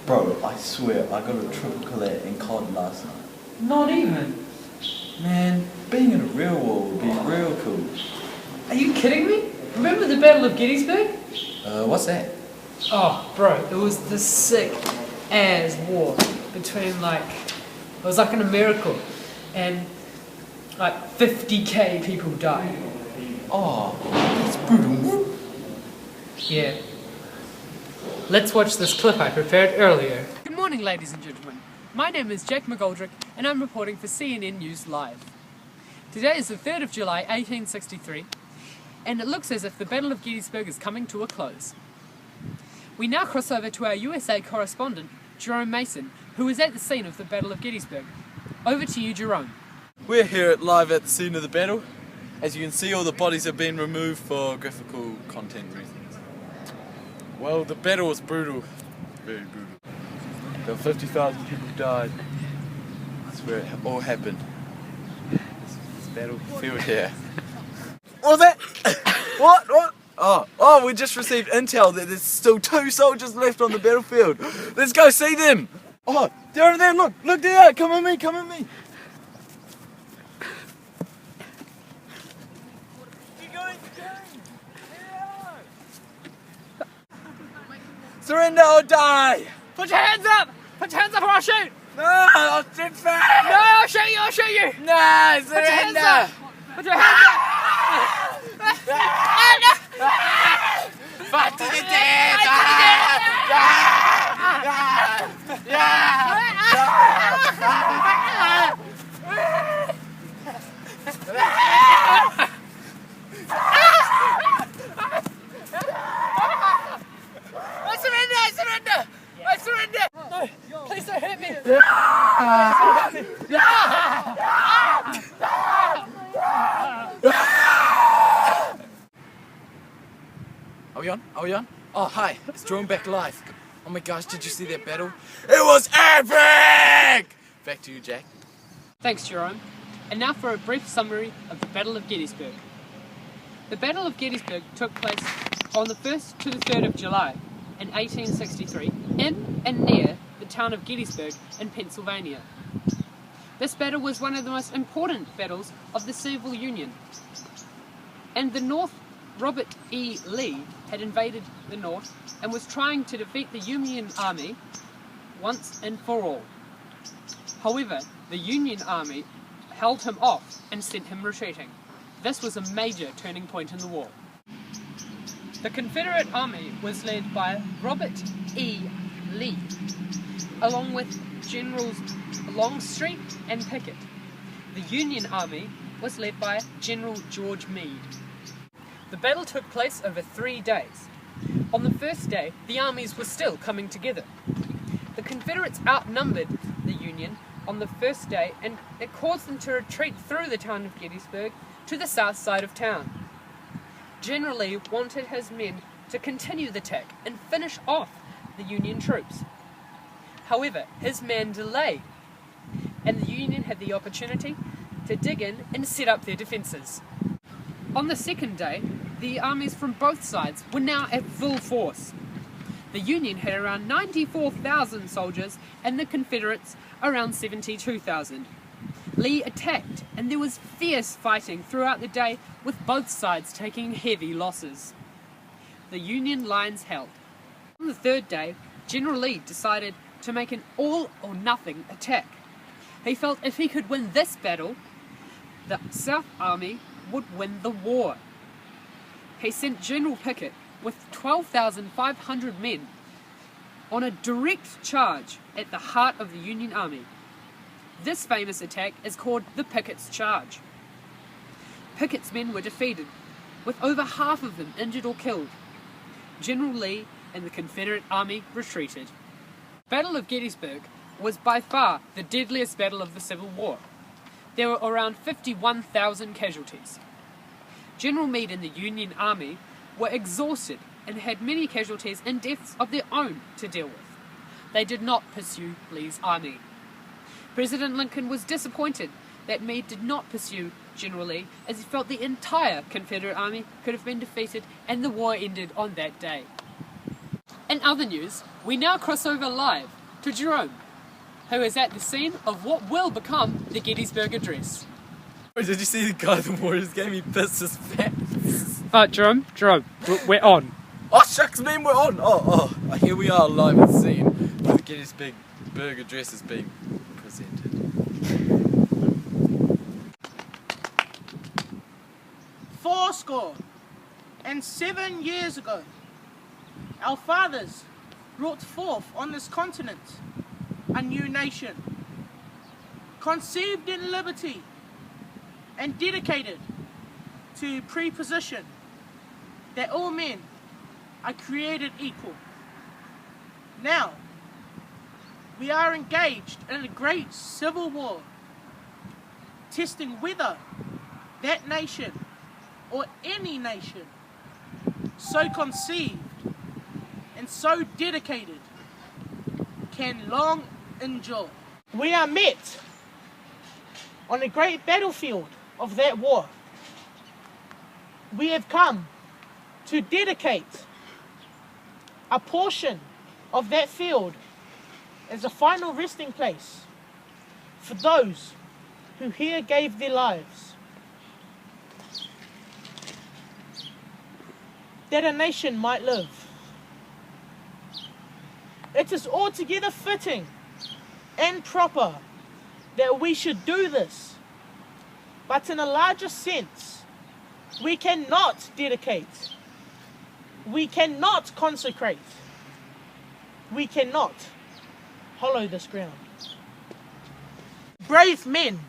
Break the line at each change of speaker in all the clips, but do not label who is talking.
Bro, I swear, I got a triple collet in COD last night.
Not even.
Man, being in a real war would be real cool.
Are you kidding me? Remember the Battle of Gettysburg?
What's that?
Oh, bro, it was the sick-ass war between, it was like a miracle, and, 50k people died.
Oh, that's brutal.
Yeah. Let's watch this clip I prepared earlier. Good morning, ladies and gentlemen. My name is Jack McGoldrick, and I'm reporting for CNN News Live. Today is the 3rd of July, 1863, and it looks as if the Battle of Gettysburg is coming to a close. We now cross over to our USA correspondent, Jerome Mason, who was at the scene of the Battle of Gettysburg. Over to you, Jerome.
We're here live at the scene of the battle. As you can see, all the bodies have been removed for graphical content reasons. Well, the battle was brutal. Very brutal. There were 50,000 people died. That's where it all happened. This battlefield here. What was that? What? Oh, we just received intel that there's still 2 soldiers left on the battlefield. Let's go see them. Oh, they're over there, look there, come at me. Surrender or die!
Put your hands up! Put your hands up or I'll shoot!
No, I'll shoot first!
No, I'll shoot you!
No, surrender!
Put your hands up! Put your hands up!
Fight to the death! I surrender!
No, please don't hit me!
Are we on? Oh, hi, it's Jerome back live. Oh my gosh, did you see that battle? It was epic! Back to you, Jack.
Thanks, Jerome. And now for a brief summary of the Battle of Gettysburg. The Battle of Gettysburg took place on the 1st to the 3rd of July in 1863 in and near the town of Gettysburg in Pennsylvania. This battle was one of the most important battles of the Civil Union. And the North, Robert E. Lee had invaded the North and was trying to defeat the Union Army once and for all. However, the Union Army held him off and sent him retreating. This was a major turning point in the war. The Confederate Army was led by Robert E. Lee, along with Generals Longstreet and Pickett. The Union Army was led by General George Meade. The battle took place over 3 days. On the first day, the armies were still coming together. The Confederates outnumbered the Union on the first day, and it caused them to retreat through the town of Gettysburg to the south side of town. General Lee wanted his men to continue the attack and finish off the Union troops. However, his men delayed, and the Union had the opportunity to dig in and set up their defences. On the second day, the armies from both sides were now at full force. The Union had around 94,000 soldiers and the Confederates around 72,000. Lee attacked, and there was fierce fighting throughout the day, with both sides taking heavy losses. The Union lines held. On the third day, General Lee decided to make an all-or-nothing attack. He felt if he could win this battle, the South Army would win the war. He sent General Pickett with 12,500 men on a direct charge at the heart of the Union Army. This famous attack is called the Pickett's Charge. Pickett's men were defeated, with over half of them injured or killed. General Lee and the Confederate Army retreated. The Battle of Gettysburg was by far the deadliest battle of the Civil War. There were around 51,000 casualties. General Meade and the Union Army were exhausted and had many casualties and deaths of their own to deal with. They did not pursue Lee's army. President Lincoln was disappointed that Meade did not pursue General Lee, as he felt the entire Confederate Army could have been defeated and the war ended on that day. In other news, we now cross over live to Jerome, who is at the scene of what will become the Gettysburg Address.
Did you see the guy the Warriors gave me pissed his fat?
Jerome, we're on.
Oh shucks man, we're on! Oh, here we are live at the scene where the Gettysburg Address is being presented.
77 years ago, our fathers brought forth on this continent a new nation, conceived in liberty and dedicated to preposition that all men are created equal. Now, we are engaged in a great civil war, testing whether that nation or any nation so conceived and so dedicated can long endure. We are met on a great battlefield of that war. We have come to dedicate a portion of that field as a final resting place for those who here gave their lives, that a nation might live. It is altogether fitting and proper that we should do this, but in a larger sense, we cannot dedicate, we cannot consecrate, we cannot hollow this ground. Brave men,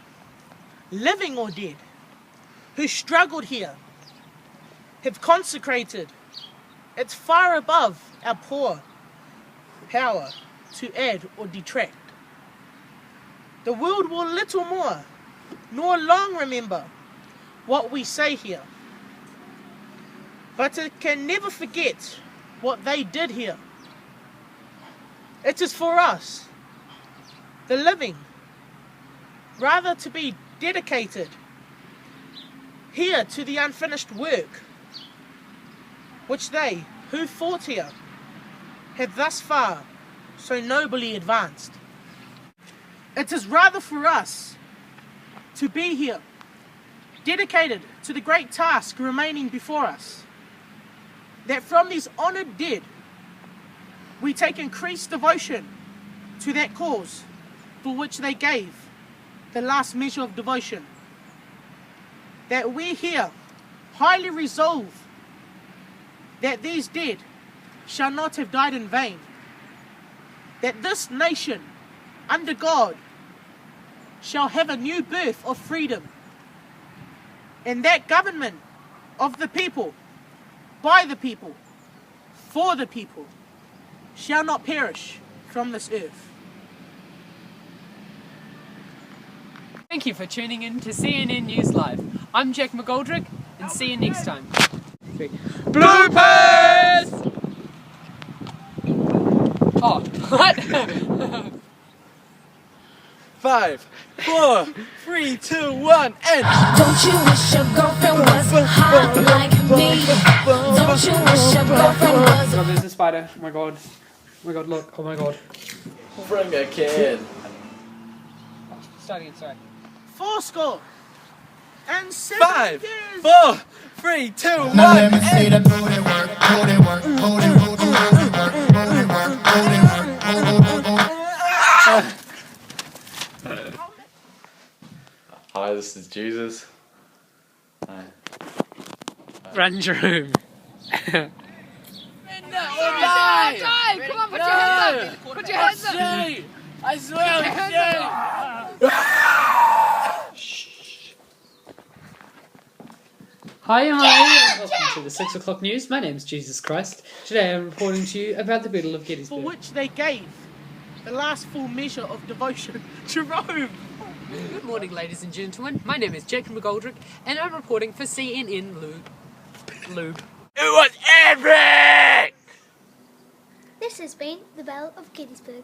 living or dead, who struggled here, have consecrated. It's far above our poor power to add or detract. The world will little more nor long remember what we say here, but it can never forget what they did here. It is for us, the living, rather to be dedicated here to the unfinished work which they who fought here have thus far so nobly advanced. It is rather for us to be here, dedicated to the great task remaining before us, that from these honoured dead we take increased devotion to that cause for which they gave the last measure of devotion, that we here highly resolve that these dead shall not have died in vain, that this nation under God shall have a new birth of freedom, and that government of the people, by the people, for the people, shall not perish from this earth.
Thank you for tuning in to CNN News Live. I'm Jack McGoldrick, and see you next time.
Bloopers!
Oh, what?
5, 4, 3, 2, 1, and
Don't you wish your girlfriend was hot like me? Don't you wish your girlfriend was
Oh, there's a spider. Oh my god. Oh my god, look. Oh my god.
bring a kid.
Starting it, sorry.
77
5,
years.
4, 3, 2, 1,
Now let me see
and
the booty work, booty work, booty work, booty work, booty work, booty work, booty work.
Hi, this is Jesus. Hi.
Run, Jerome.
Die!
Come on, put your hands up! Put your hands up!
I swear
Hi, and welcome to the 6 o'clock news. My name's Jesus Christ. Today I'm reporting to you about the Battle of
For
Gettysburg.
which they gave the last full measure of devotion. Jerome!
Good morning, ladies and gentlemen. My name is Jack McGoldrick, and I'm reporting for CNN Lube.
It was epic!
This has been the Battle of Gettysburg.